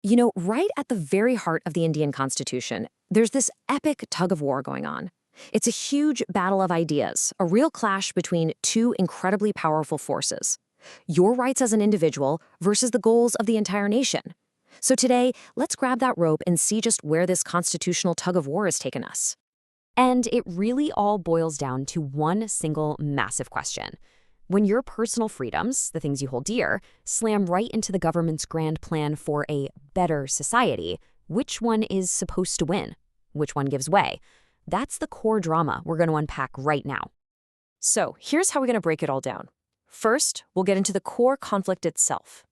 You know, right at the very heart of the Indian Constitution, there's this epic tug of war going on. It's a huge battle of ideas, a real clash between two incredibly powerful forces. Your rights as an individual versus the goals of the entire nation. So today, let's grab that rope and see just where this constitutional tug of war has taken us. And it really all boils down to one single massive question. When your personal freedoms, the things you hold dear, slam right into the government's grand plan for a better society, which one is supposed to win? Which one gives way? That's the core drama we're going to unpack right now. So here's how we're going to break it all down. First, we'll get into the core conflict itself.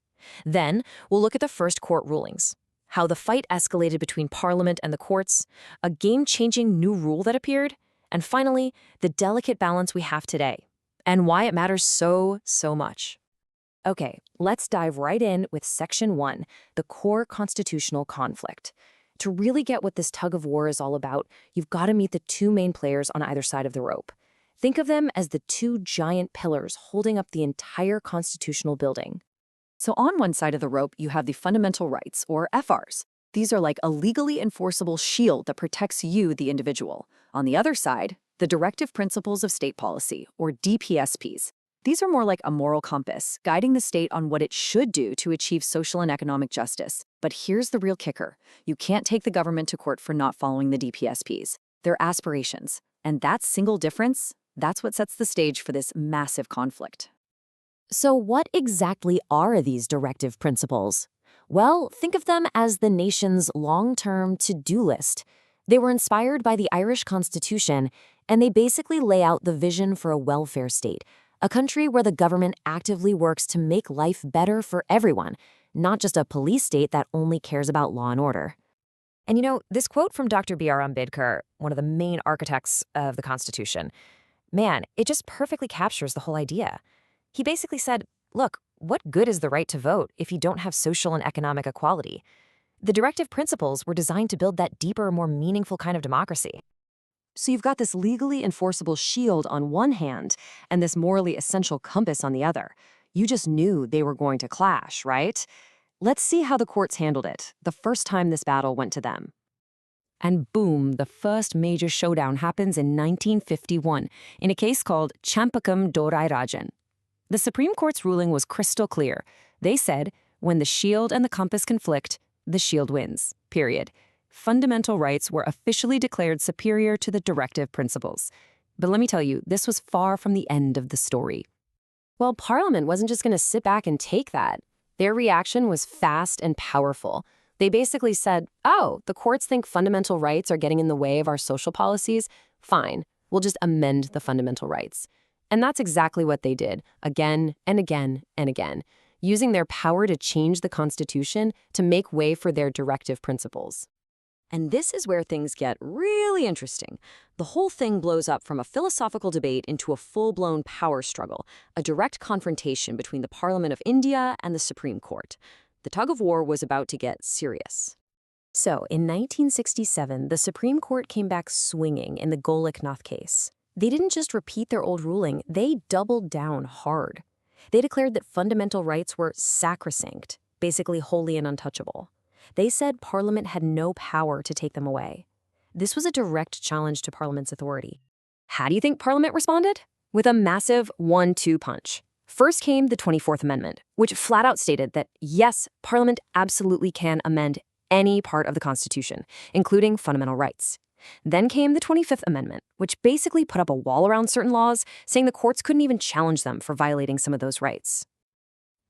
Then, we'll look at the first court rulings, how the fight escalated between Parliament and the courts, a game-changing new rule that appeared, and finally, the delicate balance we have today, and why it matters so much. Okay, let's dive right in with Section 1, the core constitutional conflict. To really get what this tug of war is all about, you've got to meet the two main players on either side of the rope. Think of them as the two giant pillars holding up the entire constitutional building. So on one side of the rope, you have the fundamental rights, or FRs. These are like a legally enforceable shield that protects you, the individual. On the other side, the directive principles of state policy, or DPSPs. These are more like a moral compass, guiding the state on what it should do to achieve social and economic justice. But here's the real kicker. You can't take the government to court for not following the DPSPs. They're aspirations. And that single difference, that's what sets the stage for this massive conflict. So what exactly are these directive principles? Well, think of them as the nation's long-term to-do list. They were inspired by the Irish Constitution, and they basically lay out the vision for a welfare state, a country where the government actively works to make life better for everyone, not just a police state that only cares about law and order. And you know, this quote from Dr. B.R. Ambedkar, one of the main architects of the Constitution, man, it just perfectly captures the whole idea. He basically said, look, what good is the right to vote if you don't have social and economic equality? The directive principles were designed to build that deeper, more meaningful kind of democracy. So you've got this legally enforceable shield on one hand and this morally essential compass on the other. You just knew they were going to clash, right? Let's see how the courts handled it the first time this battle went to them. And boom, the first major showdown happens in 1951 in a case called Champakam Dorai Rajan. The Supreme Court's ruling was crystal clear. They said, when the shield and the compass conflict, the shield wins, period. Fundamental rights were officially declared superior to the directive principles. But let me tell you, this was far from the end of the story. Well, Parliament wasn't just going to sit back and take that. Their reaction was fast and powerful. They basically said, oh, the courts think fundamental rights are getting in the way of our social policies? Fine, we'll just amend the fundamental rights. And that's exactly what they did, again and again and again, using their power to change the Constitution to make way for their directive principles. And this is where things get really interesting. The whole thing blows up from a philosophical debate into a full-blown power struggle, a direct confrontation between the Parliament of India and the Supreme Court. The tug of war was about to get serious. So, in 1967, the Supreme Court came back swinging in the Goleknath case. They didn't just repeat their old ruling, they doubled down hard. They declared that fundamental rights were sacrosanct, basically holy and untouchable. They said Parliament had no power to take them away. This was a direct challenge to Parliament's authority. How do you think Parliament responded? With a massive 1-2 punch. First came the 24th Amendment, which flat out stated that, yes, Parliament absolutely can amend any part of the Constitution, including fundamental rights. Then came the 25th Amendment, which basically put up a wall around certain laws, saying the courts couldn't even challenge them for violating some of those rights.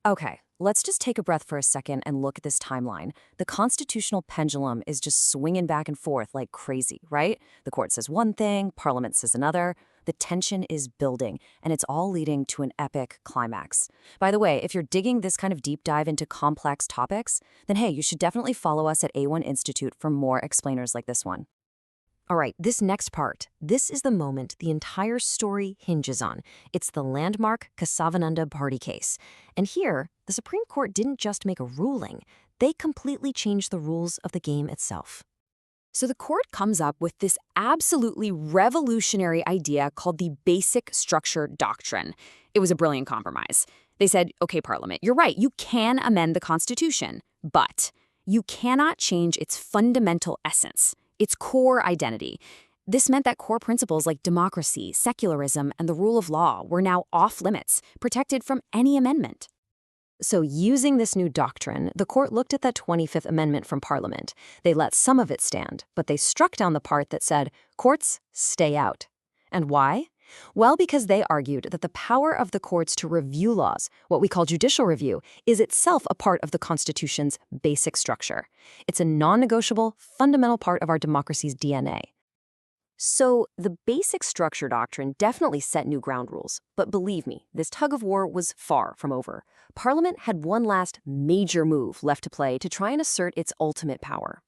Okay, let's just take a breath for a second and look at this timeline. The constitutional pendulum is just swinging back and forth like crazy, right? The court says one thing, Parliament says another. The tension is building, and it's all leading to an epic climax. By the way, if you're digging this kind of deep dive into complex topics, then hey, you should definitely follow us at A1 Institute for more explainers like this one. All right, this next part, this is the moment the entire story hinges on. It's the landmark Kesavananda Party case. And here, the Supreme Court didn't just make a ruling, they completely changed the rules of the game itself. So the court comes up with this absolutely revolutionary idea called the Basic Structure Doctrine. It was a brilliant compromise. They said, okay, Parliament, you're right, you can amend the Constitution, but You cannot change its fundamental essence, its core identity. This meant that core principles like democracy, secularism, and the rule of law were now off limits, protected from any amendment. So using this new doctrine, the court looked at that 25th Amendment from Parliament. They let some of it stand, but they struck down the part that said, courts, stay out. And why? Well, because they argued that the power of the courts to review laws, what we call judicial review, is itself a part of the Constitution's basic structure. It's a non-negotiable, fundamental part of our democracy's DNA. So the basic structure doctrine definitely set new ground rules. But believe me, this tug-of-war was far from over. Parliament had one last major move left to play to try and assert its ultimate power.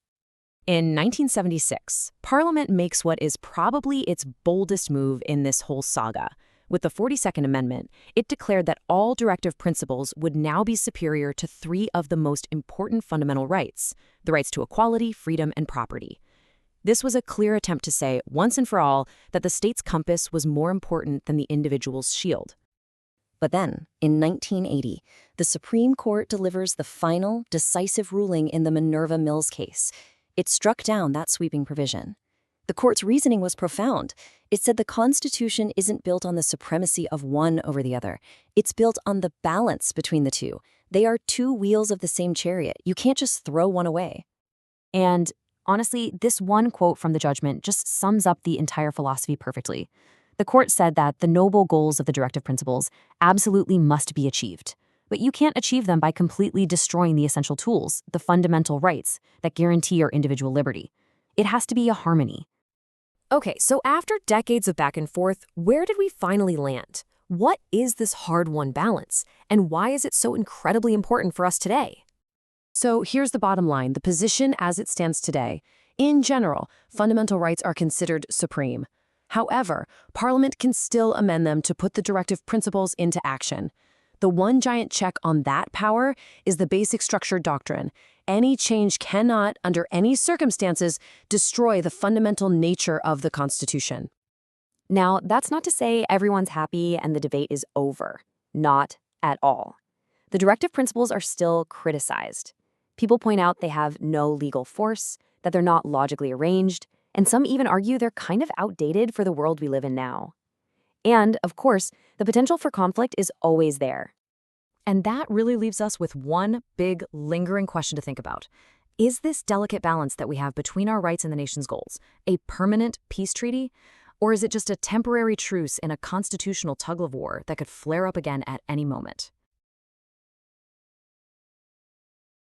In 1976, Parliament makes what is probably its boldest move in this whole saga. With the 42nd Amendment, it declared that all directive principles would now be superior to three of the most important fundamental rights: the rights to equality, freedom, and property. This was a clear attempt to say, once and for all, that the state's compass was more important than the individual's shield. But then, in 1980, the Supreme Court delivers the final, decisive ruling in the Minerva Mills case. It struck down that sweeping provision. The court's reasoning was profound. It said the Constitution isn't built on the supremacy of one over the other. It's built on the balance between the two. They are two wheels of the same chariot. You can't just throw one away. And honestly, this one quote from the judgment just sums up the entire philosophy perfectly. The court said that the noble goals of the directive principles absolutely must be achieved. But you can't achieve them by completely destroying the essential tools, the fundamental rights that guarantee our individual liberty. It has to be a harmony. Okay, so after decades of back and forth, where did we finally land? What is this hard-won balance? And why is it so incredibly important for us today? So here's the bottom line, the position as it stands today. In general, fundamental rights are considered supreme. However, Parliament can still amend them to put the directive principles into action. The one giant check on that power is the basic structure doctrine. Any change cannot, under any circumstances, destroy the fundamental nature of the Constitution. Now, that's not to say everyone's happy and the debate is over. Not at all. The directive principles are still criticized. People point out they have no legal force, that they're not logically arranged, and some even argue they're kind of outdated for the world we live in now. And, of course, the potential for conflict is always there. And that really leaves us with one big, lingering question to think about. Is this delicate balance that we have between our rights and the nation's goals a permanent peace treaty? Or is it just a temporary truce in a constitutional tug-of-war that could flare up again at any moment?